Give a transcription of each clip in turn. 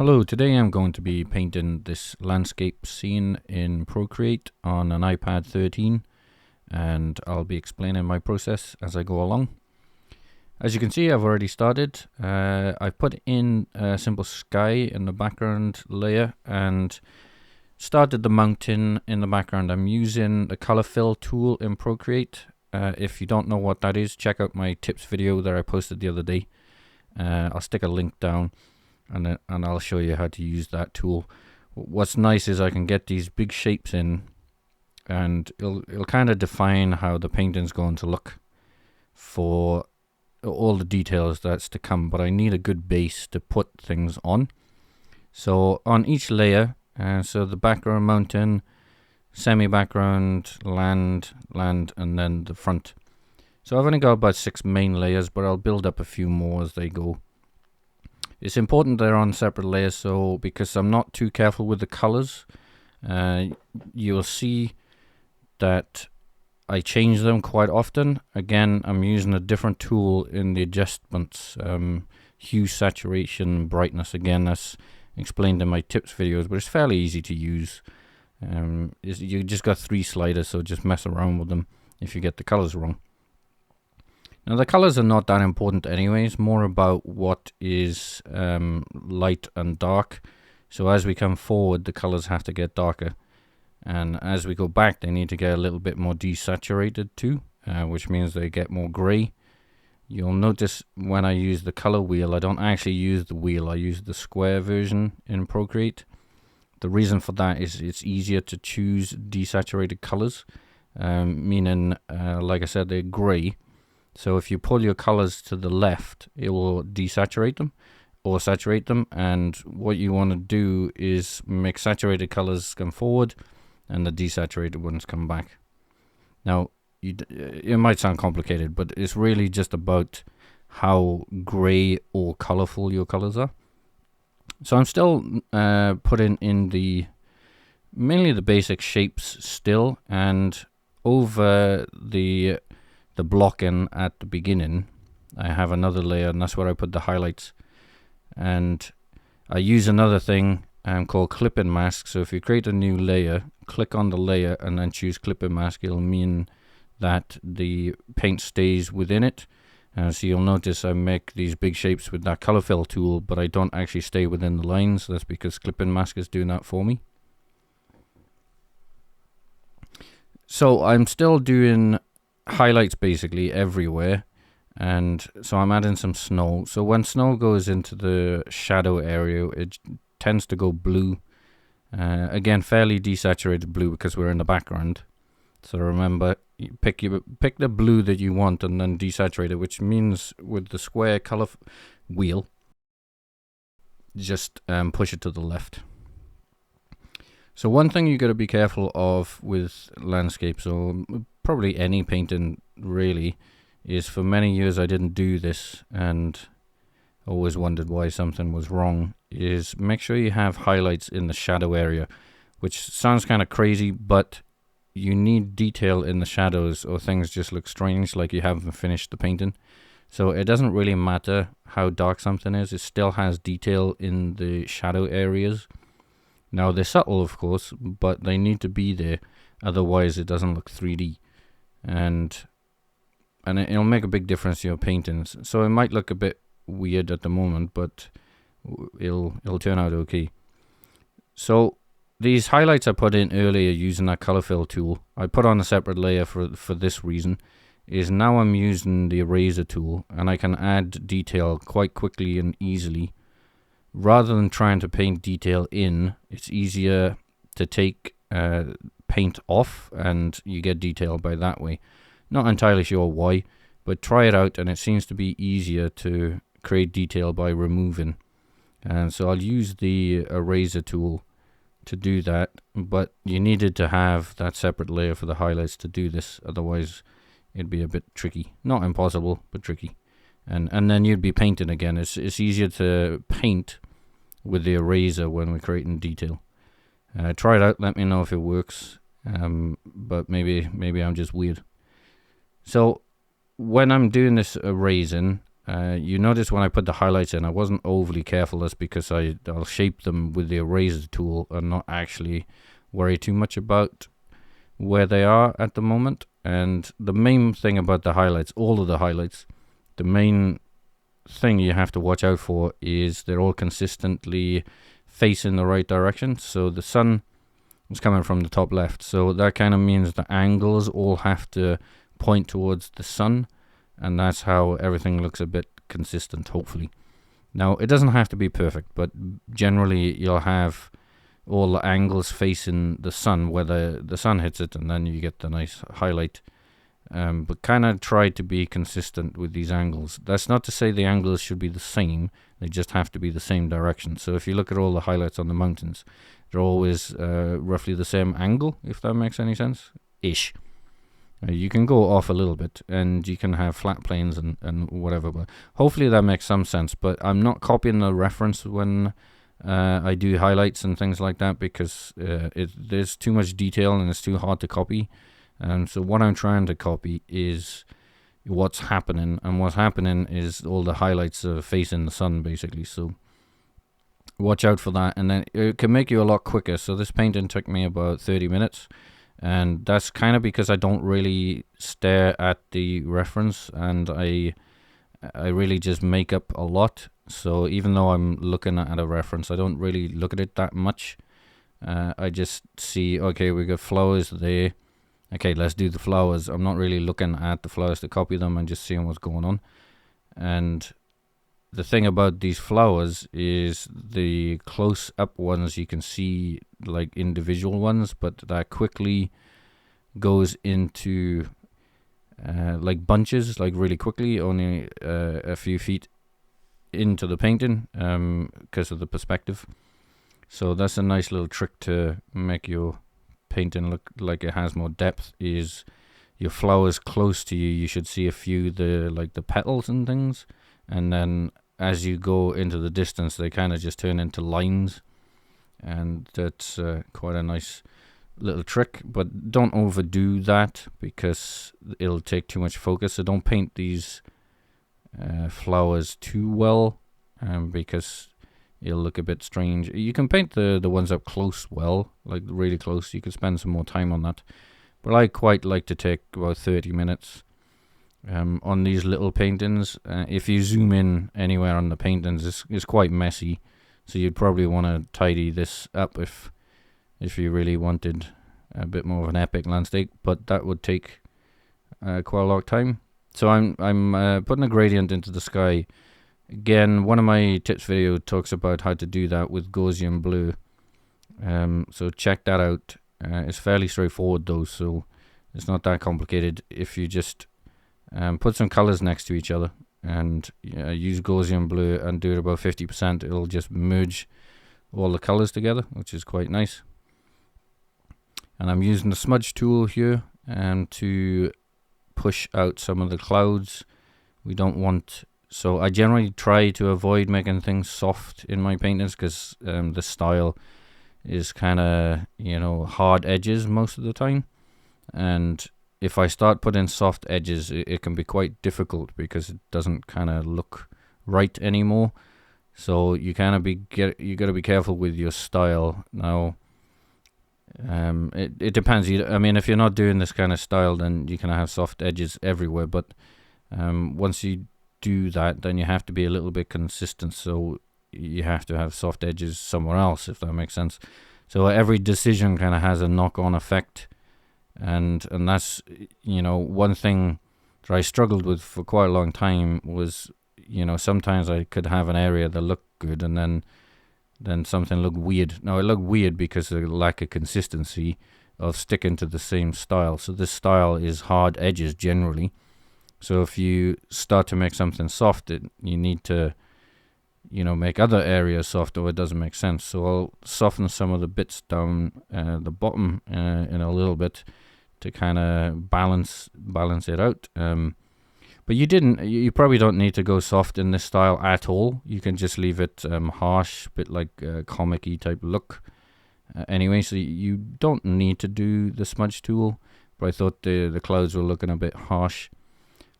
Hello, today I'm going to be painting this landscape scene in Procreate on an iPad 13, and I'll be explaining my process as I go along. As you can see, I've already started. I've put in a simple sky in the background layer and started the mountain in the background. I'm using the color fill tool in Procreate. If you don't know what that is, check out my tips video that I posted the other day. I'll stick a link down. And I'll show you how to use that tool. What's nice is I can get these big shapes in, and it'll kind of define how the painting's going to look for all the details that's to come. But I need a good base to put things on. So on each layer, so the background mountain, semi-background, land, and then the front. So I've only got about 6 main layers, but I'll build up a few more as they go. It's important they're on separate layers, so because I'm not too careful with the colors, you'll see that I change them quite often. Again, I'm using a different tool in the adjustments, hue, saturation, brightness. Again, that's explained in my tips videos, but it's fairly easy to use. You just got 3 sliders, so just mess around with them if you get the colors wrong. Now the colors are not that important anyway, it's more about what is light and dark. So as we come forward, the colors have to get darker, and as we go back they need to get a little bit more desaturated too, which means they get more gray. You'll notice when I use the color wheel, I don't actually use the wheel, I use the square version in Procreate. The reason for that is it's easier to choose desaturated colors, meaning like I said, they're gray. So if you pull your colors to the left, it will desaturate them or saturate them. And what you want to do is make saturated colors come forward and the desaturated ones come back. Now, it might sound complicated, but it's really just about how gray or colorful your colors are. So I'm still putting in mainly the basic shapes still, and over the blocking at the beginning I have another layer, and that's where I put the highlights. And I use another thing called clipping mask. So if you create a new layer, click on the layer and then choose clipping mask, it'll mean that the paint stays within it. So you'll notice I make these big shapes with that color fill tool, but I don't actually stay within the lines. That's because clipping mask is doing that for me. So I'm still doing highlights basically everywhere, and so I'm adding some snow. So when snow goes into the shadow area, it tends to go blue. Again, fairly desaturated blue because we're in the background. So remember, you pick the blue that you want and then desaturate it, which means with the square color wheel, just push it to the left. So one thing you got to be careful of with landscapes, or probably any painting really, is for many years I didn't do this and always wondered why something was wrong, is make sure you have highlights in the shadow area, which sounds kind of crazy, but you need detail in the shadows or things just look strange, like you haven't finished the painting. So it doesn't really matter how dark something is, it still has detail in the shadow areas. Now they're subtle of course, but they need to be there, otherwise it doesn't look 3D, and it'll make a big difference to your paintings. So it might look a bit weird at the moment, but it'll turn out okay. So these highlights I put in earlier using that color fill tool, I put on a separate layer for this reason, is now I'm using the eraser tool and I can add detail quite quickly and easily. Rather than trying to paint detail in, it's easier to take paint off and you get detail by that way. Not entirely sure why, but try it out and it seems to be easier to create detail by removing. And so I'll use the eraser tool to do that, but you needed to have that separate layer for the highlights to do this, otherwise it'd be a bit tricky. Not impossible, but tricky. And then you'd be painting again. It's easier to paint with the eraser when we're creating detail. Try it out, let me know if it works, but maybe I'm just weird. So when I'm doing this erasing, you notice when I put the highlights in, I wasn't overly careful. That's because I'll shape them with the eraser tool and not actually worry too much about where they are at the moment. And the main thing about the highlights, all of the highlights, the main thing you have to watch out for is they're all consistently facing the right direction. So the sun is coming from the top left, so that kind of means the angles all have to point towards the sun, and that's how everything looks a bit consistent, hopefully. Now, it doesn't have to be perfect, but generally you'll have all the angles facing the sun, where the sun hits it, and then you get the nice highlight. But kind of try to be consistent with these angles. That's not to say the angles should be the same, they just have to be the same direction. So if you look at all the highlights on the mountains, they're always roughly the same angle, if that makes any sense. Ish. You can go off a little bit, and you can have flat planes and whatever, but hopefully that makes some sense. But I'm not copying the reference when I do highlights and things like that, because there's too much detail and it's too hard to copy. So what I'm trying to copy is what's happening, and what's happening is all the highlights are facing the sun, basically. So watch out for that, and then it can make you a lot quicker. So this painting took me about 30 minutes, and that's kind of because I don't really stare at the reference, and I really just make up a lot. So even though I'm looking at a reference, I don't really look at it that much. I just see, okay, we got flowers there. Okay, let's do the flowers. I'm not really looking at the flowers to copy them, and just seeing what's going on. And the thing about these flowers is the close-up ones you can see like individual ones, but that quickly goes into like bunches, like really quickly, only a few feet into the painting, because of the perspective. So that's a nice little trick to make your painting look like it has more depth. Is your flowers close to you, you should see a few the petals and things, and then as you go into the distance they kind of just turn into lines, and that's quite a nice little trick. But don't overdo that because it'll take too much focus. So don't paint these flowers too well, because it'll look a bit strange. You can paint the ones up close well, like really close. You could spend some more time on that, but I quite like to take about 30 minutes on these little paintings. If you zoom in anywhere on the paintings, it's quite messy, so you'd probably want to tidy this up if you really wanted a bit more of an epic landscape, but that would take quite a lot of time. So I'm putting a gradient into the sky. Again, one of my tips video talks about how to do that with Gaussian blue. So check that out. It's fairly straightforward though, so it's not that complicated. If you just put some colors next to each other and use Gaussian blue and do it about 50%, it'll just merge all the colors together, which is quite nice. And I'm using the smudge tool here to push out some of the clouds. We don't want... So I generally try to avoid making things soft in my paintings, because the style is kind of, hard edges most of the time. And if I start putting soft edges, it can be quite difficult because it doesn't kind of look right anymore. So you kind of you got to be careful with your style. Now, it depends. I mean, if you're not doing this kind of style, then you can have soft edges everywhere. But once you do that, then you have to be a little bit consistent, so you have to have soft edges somewhere else, if that makes sense. So every decision kind of has a knock-on effect, and that's one thing that I struggled with for quite a long time was, sometimes I could have an area that looked good and then something looked weird. Now it looked weird because of the lack of consistency of sticking to the same style. So this style is hard edges generally. So if you start to make something soft, you need to, make other areas soft, or it doesn't make sense. So I'll soften some of the bits down the bottom in a little bit to kind of balance it out. But you probably don't need to go soft in this style at all. You can just leave it harsh, bit like a comic-y type look. Anyway, so you don't need to do the smudge tool, but I thought the clouds were looking a bit harsh.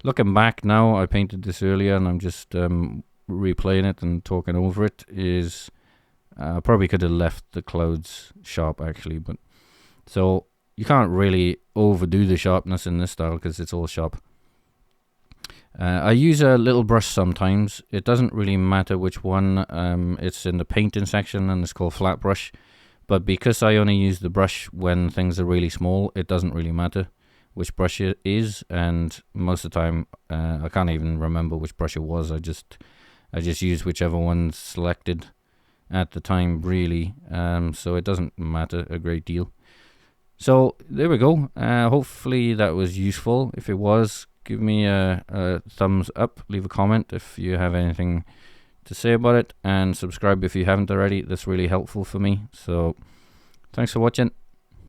Looking back now, I painted this earlier and I'm just replaying it and talking over it, is I probably could have left the clouds sharp actually, but so you can't really overdo the sharpness in this style because it's all sharp. I use a little brush sometimes. It doesn't really matter which one. It's in the painting section and it's called flat brush, but because I only use the brush when things are really small, it doesn't really matter which brush it is, and most of the time I can't even remember which brush it was. I just use whichever one selected at the time, really. So it doesn't matter a great deal. So there we go. Hopefully that was useful. If it was, give me a thumbs up, leave a comment if you have anything to say about it, and subscribe if you haven't already. That's really helpful for me. So thanks for watching.